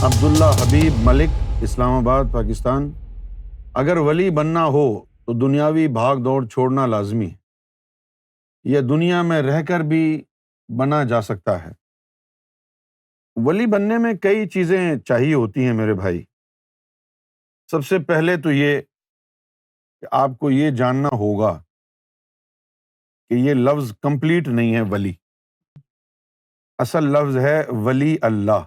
عبداللہ حبیب ملک، اسلام آباد، پاکستان۔ اگر ولی بننا ہو تو دنیاوی بھاگ دوڑ چھوڑنا لازمی ہے۔ یہ دنیا میں رہ کر بھی بنا جا سکتا ہے۔ ولی بننے میں کئی چیزیں چاہیے ہوتی ہیں میرے بھائی۔ سب سے پہلے تو یہ کہ آپ کو یہ جاننا ہوگا کہ یہ لفظ کمپلیٹ نہیں ہے ولی۔ اصل لفظ ہے ولی اللہ،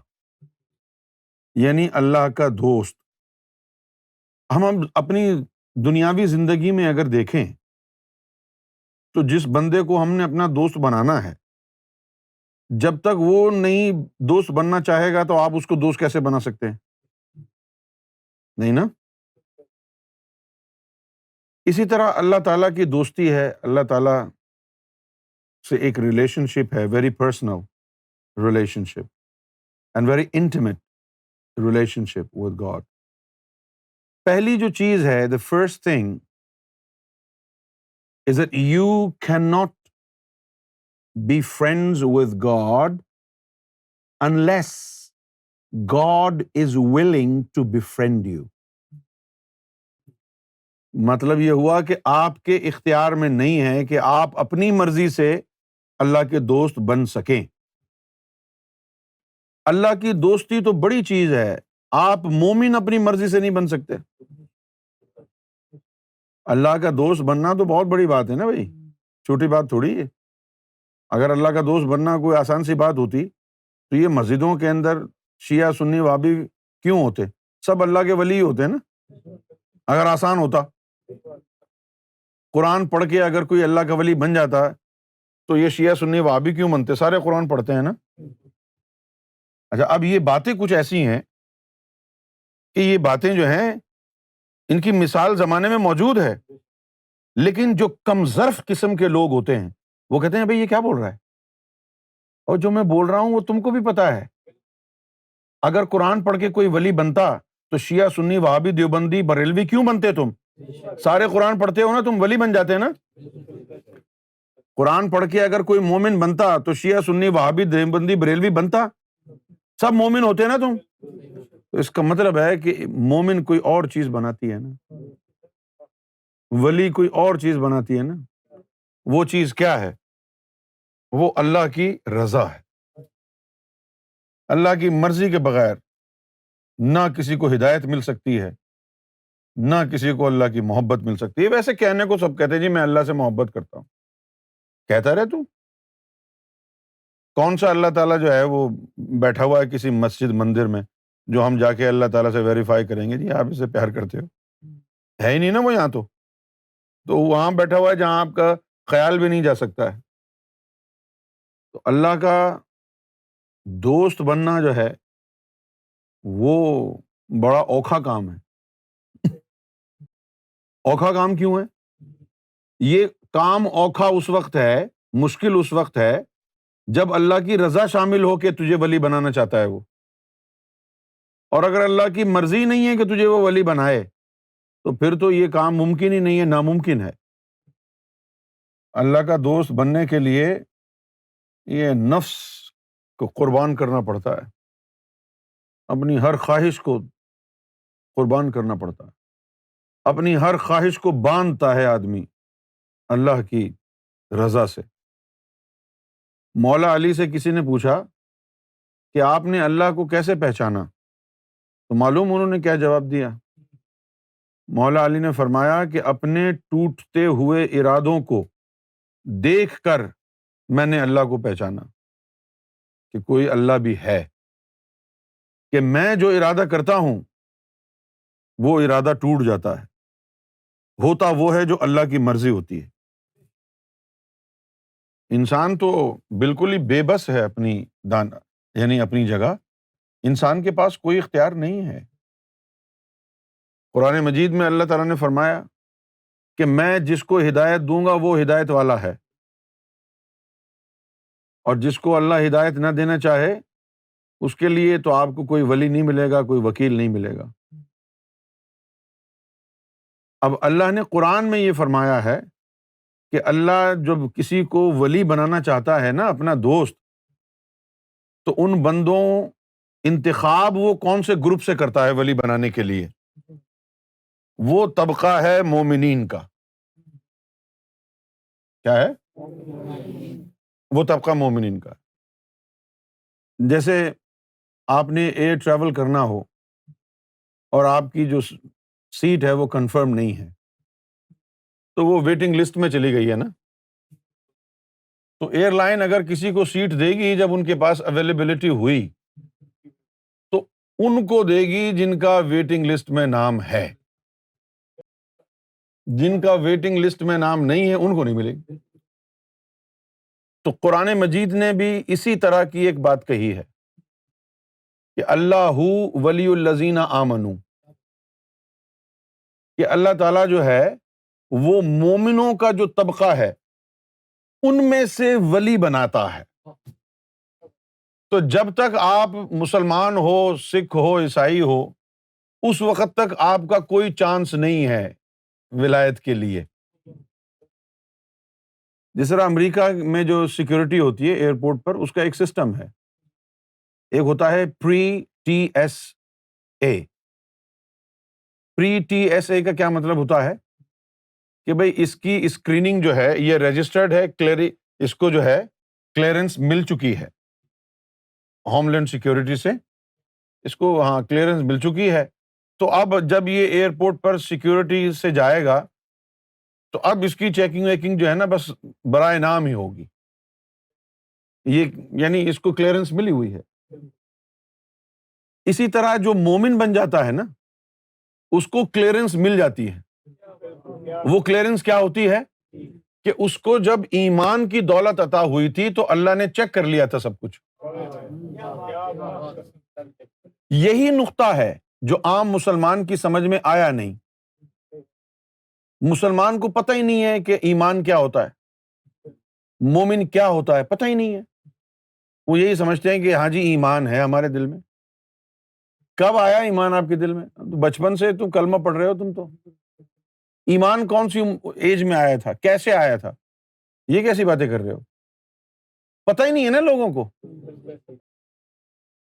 یعنی اللہ کا دوست۔ ہم اپنی دنیاوی زندگی میں اگر دیکھیں تو جس بندے کو ہم نے اپنا دوست بنانا ہے، جب تک وہ نہیں دوست بننا چاہے گا تو آپ اس کو دوست کیسے بنا سکتے ہیں؟ نہیں نا؟ اسی طرح اللہ تعالیٰ کی دوستی ہے، اللہ تعالیٰ سے ایک ریلیشن شپ ہے، very personal relation ship and very intimate relation ship with God. پہلی جو چیز ہے، the first thing is that you cannot be friends with God unless God is willing to befriend you۔ مطلب یہ ہوا کہ آپ کے اختیار میں نہیں ہے کہ آپ اپنی مرضی سے اللہ کے دوست بن سکیں۔ اللہ کی دوستی تو بڑی چیز ہے، آپ مومن اپنی مرضی سے نہیں بن سکتے۔ اللہ کا دوست بننا تو بہت بڑی بات ہے نا بھائی، چھوٹی بات تھوڑی ہے۔ اگر اللہ کا دوست بننا کوئی آسان سی بات ہوتی تو یہ مسجدوں کے اندر شیعہ سنی وہابی کیوں ہوتے؟ سب اللہ کے ولی ہوتے ہیں نا، اگر آسان ہوتا۔ قرآن پڑھ کے اگر کوئی اللہ کا ولی بن جاتا تو یہ شیعہ سنی وہابی کیوں بنتے؟ سارے قرآن پڑھتے ہیں نا۔ اچھا، اب یہ باتیں کچھ ایسی ہیں کہ یہ باتیں جو ہیں ان کی مثال زمانے میں موجود ہے، لیکن جو کم ظرف قسم کے لوگ ہوتے ہیں وہ کہتے ہیں بھئی یہ کیا بول رہا ہے، اور جو میں بول رہا ہوں وہ تم کو بھی پتا ہے۔ اگر قرآن پڑھ کے کوئی ولی بنتا تو شیعہ سنی وہابی دیوبندی بریلوی کیوں بنتے؟ تم سارے قرآن پڑھتے ہو نا، تم ولی بن جاتے نا۔ قرآن پڑھ کے اگر کوئی مومن بنتا تو شیعہ سنی وہابی دیوبندی بریلوی بنتا، سب مومن ہوتے نا تم۔ تو اس کا مطلب ہے کہ مومن کوئی اور چیز بناتی ہے نا، ولی کوئی اور چیز بناتی ہے نا۔ وہ چیز کیا ہے؟ وہ اللہ کی رضا ہے۔ اللہ کی مرضی کے بغیر نہ کسی کو ہدایت مل سکتی ہے، نہ کسی کو اللہ کی محبت مل سکتی ہے۔ ویسے کہنے کو سب کہتے ہیں جی میں اللہ سے محبت کرتا ہوں، کہتا رہے تو کون سا اللہ تعالیٰ جو ہے وہ بیٹھا ہوا ہے کسی مسجد مندر میں جو ہم جا کے اللہ تعالیٰ سے ویریفائی کریں گے جی آپ اسے پیار کرتے ہو؟ ہے ہی نہیں نا وہ یہاں تو وہاں بیٹھا ہوا ہے جہاں آپ کا خیال بھی نہیں جا سکتا ہے۔ تو اللہ کا دوست بننا جو ہے وہ بڑا اوکھا کام ہے۔ اوکھا کام کیوں ہے؟ یہ کام اوکھا اس وقت ہے، مشکل اس وقت ہے جب اللہ کی رضا شامل ہو کے تجھے ولی بنانا چاہتا ہے وہ، اور اگر اللہ کی مرضی نہیں ہے کہ تجھے وہ ولی بنائے تو پھر تو یہ کام ممکن ہی نہیں ہے، ناممکن ہے۔ اللہ کا دوست بننے کے لیے یہ نفس کو قربان کرنا پڑتا ہے، اپنی ہر خواہش کو قربان کرنا پڑتا ہے، اپنی ہر خواہش کو باندھتا ہے آدمی اللہ کی رضا سے۔ مولا علی سے کسی نے پوچھا کہ آپ نے اللہ کو کیسے پہچانا؟ تو معلوم انہوں نے کیا جواب دیا؟ مولا علی نے فرمایا کہ اپنے ٹوٹتے ہوئے ارادوں کو دیکھ کر میں نے اللہ کو پہچانا کہ کوئی اللہ بھی ہے، کہ میں جو ارادہ کرتا ہوں وہ ارادہ ٹوٹ جاتا ہے، ہوتا وہ ہے جو اللہ کی مرضی ہوتی ہے۔ انسان تو بالکل ہی بے بس ہے اپنی یعنی اپنی جگہ، انسان کے پاس کوئی اختیار نہیں ہے۔ قرآن مجید میں اللہ تعالیٰ نے فرمایا کہ میں جس کو ہدایت دوں گا وہ ہدایت والا ہے، اور جس کو اللہ ہدایت نہ دینا چاہے اس کے لیے تو آپ کو کوئی ولی نہیں ملے گا، کوئی وکیل نہیں ملے گا۔ اب اللہ نے قرآن میں یہ فرمایا ہے کہ اللہ جب کسی کو ولی بنانا چاہتا ہے نا، اپنا دوست، تو ان بندوں انتخاب وہ کون سے گروپ سے کرتا ہے ولی بنانے کے لیے؟ وہ طبقہ ہے مومنین کا. کیا ہے؟ وہ طبقہ مومنین کا. جیسے آپ نے ایئر ٹریول کرنا ہو اور آپ کی جو سیٹ ہے وہ کنفرم نہیں ہے، تو وہ ویٹنگ لسٹ میں چلی گئی ہے نا. تو ایئر لائن اگر کسی کو سیٹ دے گی جب ان کے پاس اویلیبلٹی ہوئی، تو ان کو دے گی جن کا ویٹنگ لسٹ میں نام ہے. جن کا ویٹنگ لسٹ میں نام نہیں ہے ان کو نہیں ملے گی. تو قرآن مجید نے بھی اسی طرح کی ایک بات کہی ہے کہ اللہ ولی الذین آمنوا، کہ اللہ تعالیٰ جو ہے وہ مومنوں کا جو طبقہ ہے ان میں سے ولی بناتا ہے. تو جب تک آپ مسلمان ہو، سکھ ہو، عیسائی ہو، اس وقت تک آپ کا کوئی چانس نہیں ہے ولایت کے لیے. جس طرح امریکہ میں جو سیکورٹی ہوتی ہے ایئرپورٹ پر، اس کا ایک سسٹم ہے. ایک ہوتا ہے pre T S A. Pre T S A کا کیا مطلب ہوتا ہے کہ بھئی اس کی اسکریننگ جو ہے یہ رجسٹرڈ ہے، اس کو جو ہے کلیئرنس مل چکی ہے ہوم لینڈ سیکورٹی سے، اس کو ہاں کلیئرنس مل چکی ہے. تو اب جب یہ ایئرپورٹ پر سیکورٹی سے جائے گا تو اب اس کی چیکنگ ویکنگ جو ہے نا بس برائے نام ہی ہوگی. یہ یعنی اس کو کلیئرنس ملی ہوئی ہے. اسی طرح جو مومن بن جاتا ہے نا اس کو کلیئرنس مل جاتی ہے. وہ کلیئرنس کیا ہوتی ہے کہ اس کو جب ایمان کی دولت عطا ہوئی تھی تو اللہ نے چیک کر لیا تھا سب کچھ. یہی نقطہ ہے جو عام مسلمان کی سمجھ میں آیا نہیں. مسلمان کو پتہ ہی نہیں ہے کہ ایمان کیا ہوتا ہے، مومن کیا ہوتا ہے، پتہ ہی نہیں ہے. وہ یہی سمجھتے ہیں کہ ہاں جی ایمان ہے ہمارے دل میں. کب آیا ایمان آپ کے دل میں؟ بچپن سے تم کلمہ پڑھ رہے ہو تم تو. ایمان کون سی ایج میں آیا تھا، کیسے آیا تھا؟ یہ کیسی باتیں کر رہے ہو؟ پتہ ہی نہیں ہے نا لوگوں کو.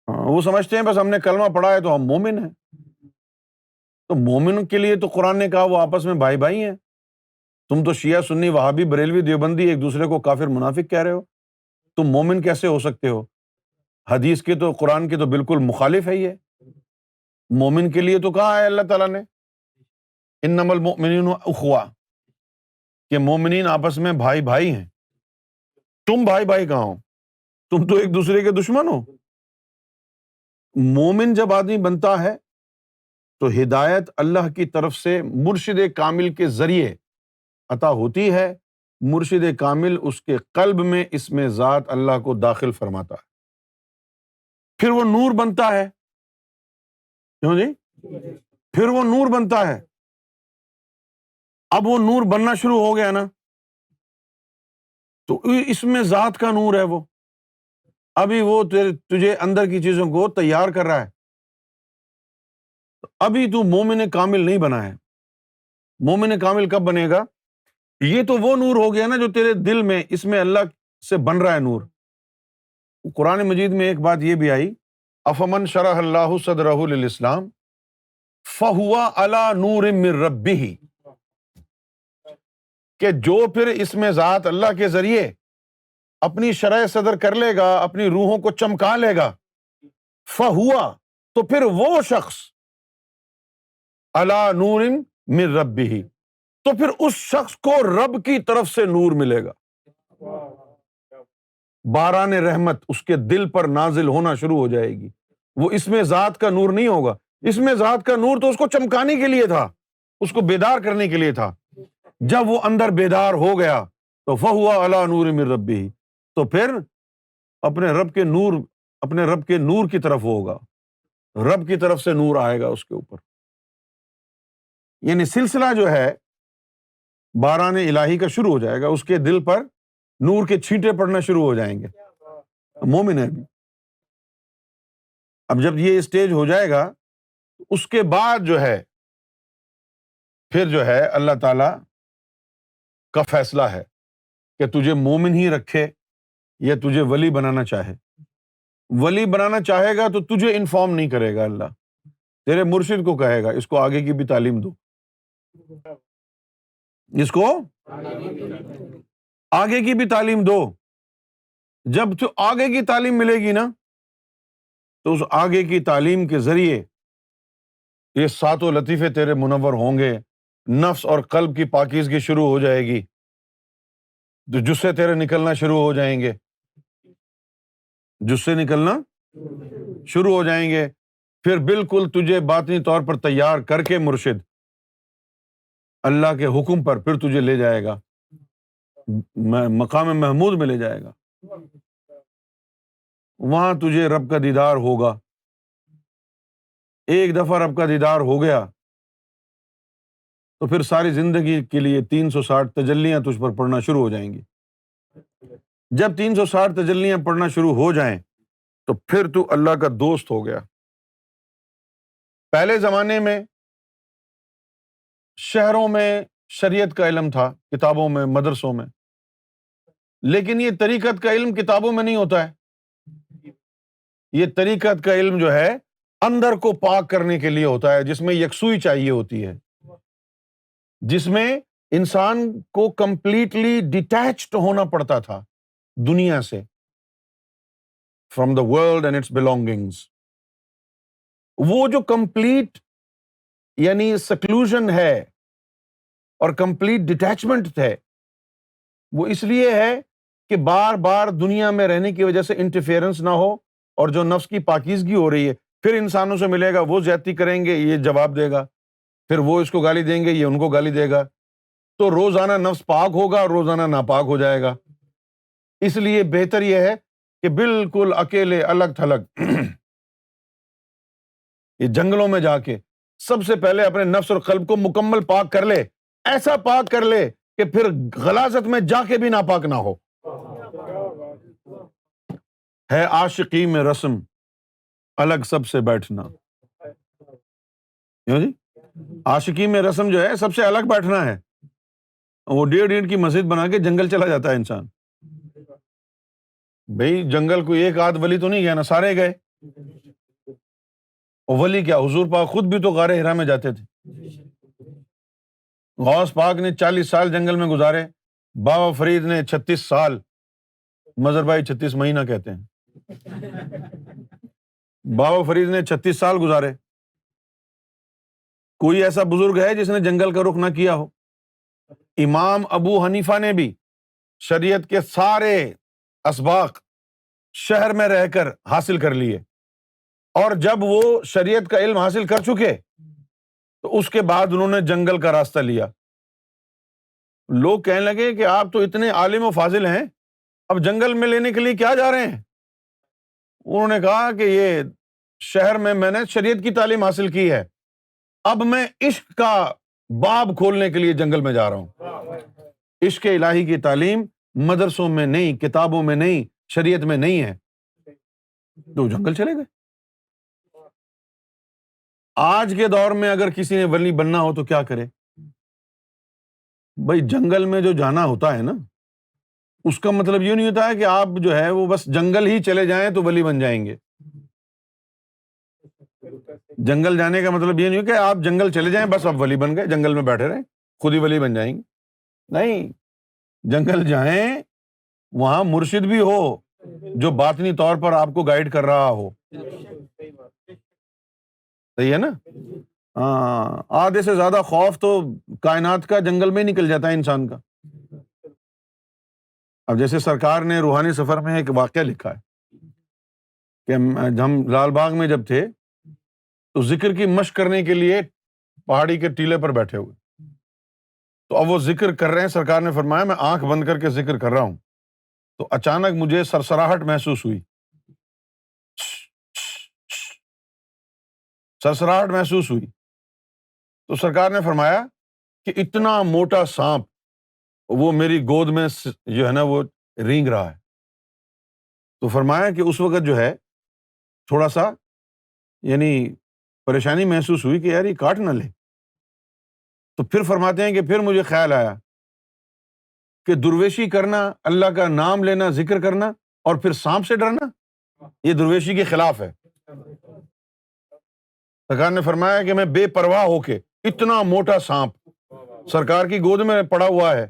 ہاں، وہ سمجھتے ہیں بس ہم نے کلمہ پڑھا ہے تو ہم مومن ہیں. تو مومن کے لیے تو قرآن نے کہا وہ آپس میں بھائی بھائی ہیں. تم تو شیعہ سنی وہابی بریلوی دیوبندی ایک دوسرے کو کافر منافق کہہ رہے ہو. تم مومن کیسے ہو سکتے ہو؟ حدیث کے تو قرآن کے تو بالکل مخالف ہے یہ. مومن کے لیے تو کہا ہے اللہ تعالیٰ نے انما المؤمنون اخوہ، کہ مومنین آپس میں بھائی بھائی ہیں. تم بھائی بھائی کہاں ہو؟ تم تو ایک دوسرے کے دشمن ہو. مومن جب آدمی بنتا ہے تو ہدایت اللہ کی طرف سے مرشد کامل کے ذریعے عطا ہوتی ہے. مرشد کامل اس کے قلب میں اسم ذات اللہ کو داخل فرماتا ہے، پھر وہ نور بنتا ہے. کیوں جی؟ پھر وہ نور بنتا ہے. اب وہ نور بننا شروع ہو گیا نا تو اس میں ذات کا نور ہے. وہ ابھی وہ تجھے اندر کی چیزوں کو تیار کر رہا ہے. ابھی تو مومن کامل نہیں بنا ہے. مومن کامل کب بنے گا؟ یہ تو وہ نور ہو گیا نا جو تیرے دل میں اس میں اللہ سے بن رہا ہے نور. قرآن مجید میں ایک بات یہ بھی آئی، افمن شرح اللہ صدرہ للاسلام فہو علی نور من ربہ، کہ جو پھر اس میں ذات اللہ کے ذریعے اپنی شرح صدر کر لے گا، اپنی روحوں کو چمکا لے گا، فہوا، تو پھر وہ شخص علی نور من ربہ، تو پھر اس شخص کو رب کی طرف سے نور ملے گا. باران رحمت اس کے دل پر نازل ہونا شروع ہو جائے گی. وہ اس میں ذات کا نور نہیں ہوگا. اس میں ذات کا نور تو اس کو چمکانے کے لیے تھا، اس کو بیدار کرنے کے لیے تھا. جب وہ اندر بیدار ہو گیا تو فہو علی نور من ربہ، تو پھر اپنے رب کے نور کی طرف ہوگا. رب کی طرف سے نور آئے گا اس کے اوپر. یعنی سلسلہ جو ہے باران الہی کا شروع ہو جائے گا. اس کے دل پر نور کے چھینٹے پڑنا شروع ہو جائیں گے. مومن ہے ابھی. اب جب یہ اسٹیج ہو جائے گا اس کے بعد جو ہے پھر جو ہے اللہ تعالی کا فیصلہ ہے کہ تجھے مومن ہی رکھے یا تجھے ولی بنانا چاہے. ولی بنانا چاہے گا تو تجھے انفارم نہیں کرے گا اللہ، تیرے مرشد کو کہے گا اس کو آگے کی بھی تعلیم دو، اس کو آگے کی بھی تعلیم دو۔ جب تو آگے کی تعلیم ملے گی نا تو اس آگے کی تعلیم کے ذریعے یہ ساتوں لطیفے تیرے منور ہوں گے، نفس اور قلب کی پاکیزگی شروع ہو جائے گی، تو جسے تیرے نکلنا شروع ہو جائیں گے، جسے نکلنا شروع ہو جائیں گے، پھر بالکل تجھے باطنی طور پر تیار کر کے مرشد اللہ کے حکم پر پھر تجھے لے جائے گا، مقام محمود میں لے جائے گا، وہاں تجھے رب کا دیدار ہوگا۔ ایک دفعہ رب کا دیدار ہو گیا تو پھر ساری زندگی کے لیے 360 تجلیاں تجھ پر پڑھنا شروع ہو جائیں گی۔ جب 360 تجلیاں پڑھنا شروع ہو جائیں تو پھر تو اللہ کا دوست ہو گیا۔ پہلے زمانے میں شہروں میں شریعت کا علم تھا، کتابوں میں، مدرسوں میں، لیکن یہ طریقت کا علم کتابوں میں نہیں ہوتا ہے۔ یہ طریقت کا علم جو ہے اندر کو پاک کرنے کے لیے ہوتا ہے، جس میں یکسوئی چاہیے ہوتی ہے، جس میں انسان کو کمپلیٹلی ڈیٹیچڈ ہونا پڑتا تھا دنیا سے، from the world and its belongings. وہ جو کمپلیٹ یعنی سیکلوژن ہے اور کمپلیٹ ڈیٹیچمنٹ ہے، وہ اس لیے ہے کہ بار بار دنیا میں رہنے کی وجہ سے انٹرفیئرنس نہ ہو، اور جو نفس کی پاکیزگی ہو رہی ہے، پھر انسانوں سے ملے گا، وہ زیادتی کریں گے، یہ جواب دے گا، پھر وہ اس کو گالی دیں گے، یہ ان کو گالی دے گا، تو روزانہ نفس پاک ہوگا اور روزانہ ناپاک ہو جائے گا۔ اس لیے بہتر یہ ہے کہ بالکل اکیلے الگ تھلگ یہ جنگلوں میں جا کے سب سے پہلے اپنے نفس اور قلب کو مکمل پاک کر لے، ایسا پاک کر لے کہ پھر غلاظت میں جا کے بھی ناپاک نہ ہو۔ ہے عاشقی میں رسم الگ سب سے بیٹھنا، کیوں جی؟ عاشقی میں رسم جو ہے سب سے الگ بیٹھنا ہے۔ وہ 1.5 کی مسجد بنا کے جنگل چلا جاتا ہے انسان، بھئی جنگل کوئی ایک آدھ ولی تو نہیں گیا نا، سارے گئے۔ اور ولی کیا، حضور پاک خود بھی تو غار حرا میں جاتے تھے، غوث پاک نے 40 سال جنگل میں گزارے، بابا فرید نے 36 سال، مظہر بھائی 36 مہینہ کہتے ہیں، بابا فرید نے 36 سال گزارے۔ کوئی ایسا بزرگ ہے جس نے جنگل کا رخ نہ کیا ہو؟ امام ابو حنیفہ نے بھی شریعت کے سارے اسباق شہر میں رہ کر حاصل کر لیے، اور جب وہ شریعت کا علم حاصل کر چکے تو اس کے بعد انہوں نے جنگل کا راستہ لیا۔ لوگ کہنے لگے کہ آپ تو اتنے عالم و فاضل ہیں، اب جنگل میں لینے کے لیے کیا جا رہے ہیں؟ انہوں نے کہا کہ یہ شہر میں میں نے شریعت کی تعلیم حاصل کی ہے، اب میں عشق کا باب کھولنے کے لیے جنگل میں جا رہا ہوں۔ عشق الہی کی تعلیم مدرسوں میں نہیں، کتابوں میں نہیں، شریعت میں نہیں ہے، تو جنگل چلے گئے۔ آج کے دور میں اگر کسی نے ولی بننا ہو تو کیا کرے؟ بھائی جنگل میں جو جانا ہوتا ہے نا، اس کا مطلب یہ نہیں ہوتا ہے کہ آپ جو ہے وہ بس جنگل ہی چلے جائیں تو ولی بن جائیں گے۔ جنگل جانے کا مطلب یہ نہیں کہ آپ جنگل چلے جائیں بس آپ ولی بن گئے، جنگل میں بیٹھے رہیں خود ہی ولی بن جائیں گے، نہیں، جنگل جائیں، وہاں مرشد بھی ہو جو باطنی طور پر آپ کو گائیڈ کر رہا ہو، صحیح ہے نا؟ ہاں، آدھے سے زیادہ خوف تو کائنات کا جنگل میں نکل جاتا ہے انسان کا۔ اب جیسے سرکار نے روحانی سفر میں ایک واقعہ لکھا ہے کہ ہم لال باغ میں جب تھے تو ذکر کی مشق کرنے کے لیے پہاڑی کے ٹیلے پر بیٹھے ہوئے، تو اب وہ ذکر کر رہے ہیں، سرکار نے فرمایا میں آنکھ بند کر کے ذکر کر رہا ہوں، تو اچانک مجھے سرسراہٹ محسوس ہوئی، سرسراہٹ محسوس ہوئی، تو سرکار نے فرمایا کہ اتنا موٹا سانپ وہ میری گود میں جو ہے نا وہ رینگ رہا ہے، تو فرمایا کہ اس وقت جو ہے تھوڑا سا یعنی پریشانی محسوس ہوئی کہ یار یہ کاٹ نہ لے، تو پھر فرماتے ہیں کہ پھر مجھے خیال آیا کہ درویشی کرنا، اللہ کا نام لینا، ذکر کرنا، اور پھر سانپ سے ڈرنا، یہ درویشی کے خلاف ہے۔ سرکار نے فرمایا کہ میں بے پرواہ ہو کے، اتنا موٹا سانپ سرکار کی گود میں پڑا ہوا ہے،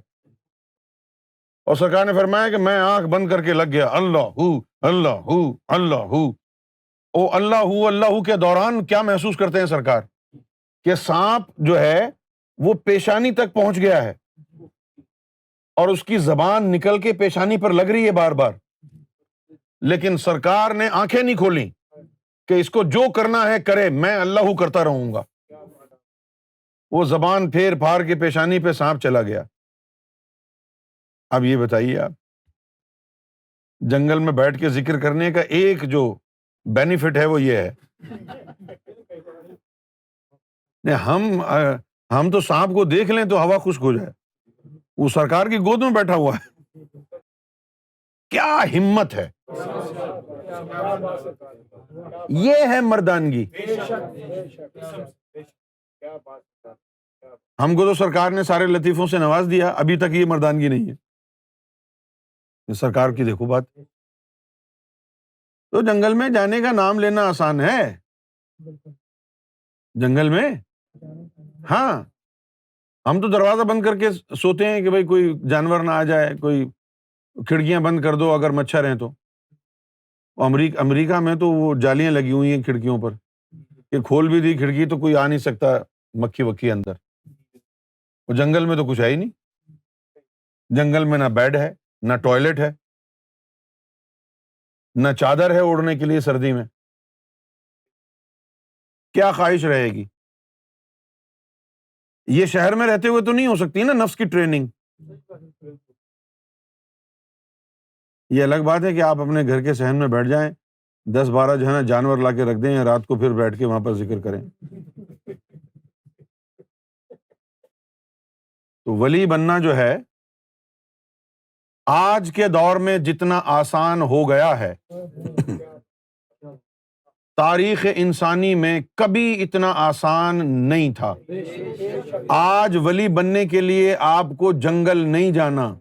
اور سرکار نے فرمایا کہ میں آنکھ بند کر کے لگ گیا، اللہ ہو اللہ ہو اللہ ہو۔ او اللہ ہو کے دوران کیا محسوس کرتے ہیں سرکار؟ کہ سانپ جو ہے وہ پیشانی تک پہنچ گیا ہے، اور اس کی زبان نکل کے پیشانی پر لگ رہی ہے بار بار، لیکن سرکار نے آنکھیں نہیں کھولیں کہ اس کو جو کرنا ہے کرے، میں اللہ کرتا رہوں گا۔ وہ زبان پھیر پھار کے پیشانی پہ سانپ چلا گیا۔ اب یہ بتائیے آپ، جنگل میں بیٹھ کے ذکر کرنے کا ایک جو بینیفٹ ہے وہ یہ ہے، ہم تو سانپ کو دیکھ لیں تو ہوا خشک ہو جائے، وہ سرکار کی گود میں بیٹھا ہوا ہے۔ کیا ہمت ہے، یہ ہے مردانگی۔ ہم کو تو سرکار نے سارے لطیفوں سے نواز دیا، ابھی تک یہ مردانگی نہیں ہے۔ سرکار کی دیکھو بات، تو جنگل میں جانے کا نام لینا آسان ہے، جنگل میں ہاں، ہم تو دروازہ بند کر کے سوتے ہیں کہ بھئی کوئی جانور نہ آ جائے، کوئی کھڑکیاں بند کر دو اگر مچھر ہیں تو۔ امریکہ میں تو وہ جالیاں لگی ہوئی ہیں کھڑکیوں پر، کہ کھول بھی دی کھڑکی تو کوئی آ نہیں سکتا مکھی وکھی اندر۔ وہ جنگل میں تو کچھ ہے ہی نہیں، جنگل میں نہ بیڈ ہے، نہ ٹوائلٹ ہے، نہ چادر ہے اوڑھنے کے لیے سردی میں۔ کیا خواہش رہے گی؟ یہ شہر میں رہتے ہوئے تو نہیں ہو سکتی نا نفس کی ٹریننگ۔ یہ الگ بات ہے کہ آپ اپنے گھر کے صحن میں بیٹھ جائیں، 10-12 جو ہے نا جانور لا کے رکھ دیں، رات کو پھر بیٹھ کے وہاں پر ذکر کریں۔ تو ولی بننا جو ہے آج کے دور میں جتنا آسان ہو گیا ہے، تاریخ انسانی میں کبھی اتنا آسان نہیں تھا۔ آج ولی بننے کے لیے آپ کو جنگل نہیں جانا،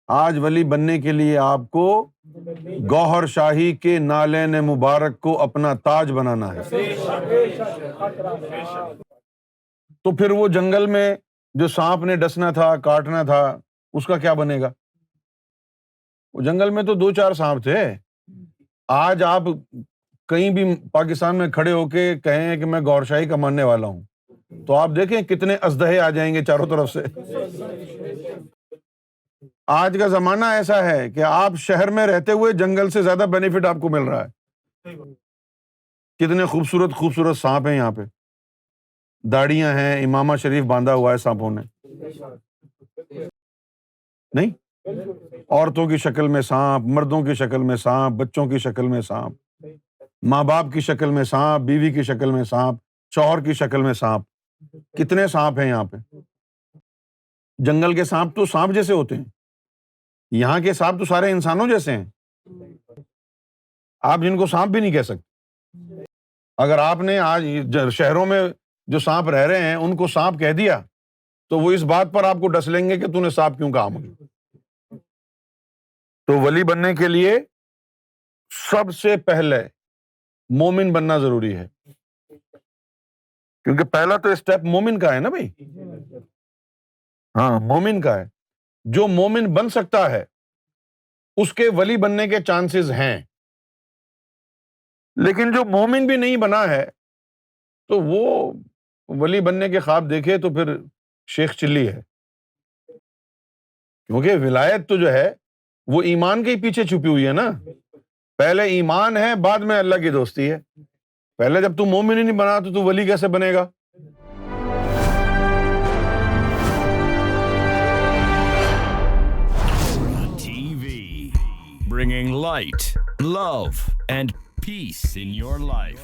آج ولی بننے کے لیے آپ کو گوہر شاہی کے نالین مبارک کو اپنا تاج بنانا ہے۔ تو پھر وہ جنگل میں جو سانپ نے ڈسنا تھا، کاٹنا تھا، اس کا کیا بنے گا؟ وہ جنگل میں تو 2-4 سانپ تھے۔ آج آپ کہیں بھی پاکستان میں کھڑے ہو کے کہیں کہ میں گوہر شاہی کا ماننے والا ہوں، تو آپ دیکھیں کتنے اژدہے آ جائیں گے چاروں طرف سے۔ آج کا زمانہ ایسا ہے کہ آپ شہر میں رہتے ہوئے جنگل سے زیادہ بینیفٹ آپ کو مل رہا ہے۔ کتنے خوبصورت خوبصورت سانپ ہیں یہاں پہ، داڑیاں ہیں، امامہ شریف باندھا ہوا ہے سانپوں نے، نہیں؟ عورتوں کی شکل میں سانپ، مردوں کی شکل میں سانپ، بچوں کی شکل میں سانپ، ماں باپ کی شکل میں سانپ، بیوی کی شکل میں سانپ، شوہر کی شکل میں سانپ۔ کتنے سانپ ہیں یہاں پہ؟ جنگل کے سانپ تو سانپ جیسے ہوتے ہیں، یہاں کے سانپ تو سارے انسانوں جیسے ہیں، آپ جن کو سانپ بھی نہیں کہہ سکتے۔ اگر آپ نے آج شہروں میں جو سانپ رہ رہے ہیں ان کو سانپ کہہ دیا تو وہ اس بات پر آپ کو ڈس لیں گے کہ تو نے سانپ کیوں کہا مجھے۔ تو ولی بننے کے لیے سب سے پہلے مومن بننا ضروری ہے، کیونکہ پہلا تو اسٹیپ مومن کا ہے نا بھائی، ہاں مومن کا ہے۔ جو مومن بن سکتا ہے اس کے ولی بننے کے چانسز ہیں، لیکن جو مومن بھی نہیں بنا ہے تو وہ ولی بننے کے خواب دیکھے تو پھر شیخ چلی ہے، کیونکہ ولایت تو جو ہے وہ ایمان کے ہی پیچھے چھپی ہوئی ہے نا۔ پہلے ایمان ہے، بعد میں اللہ کی دوستی ہے۔ پہلے جب تو مومن ہی نہیں بنا تو ولی کیسے بنے گا؟ Bringing light, love, and peace in your life.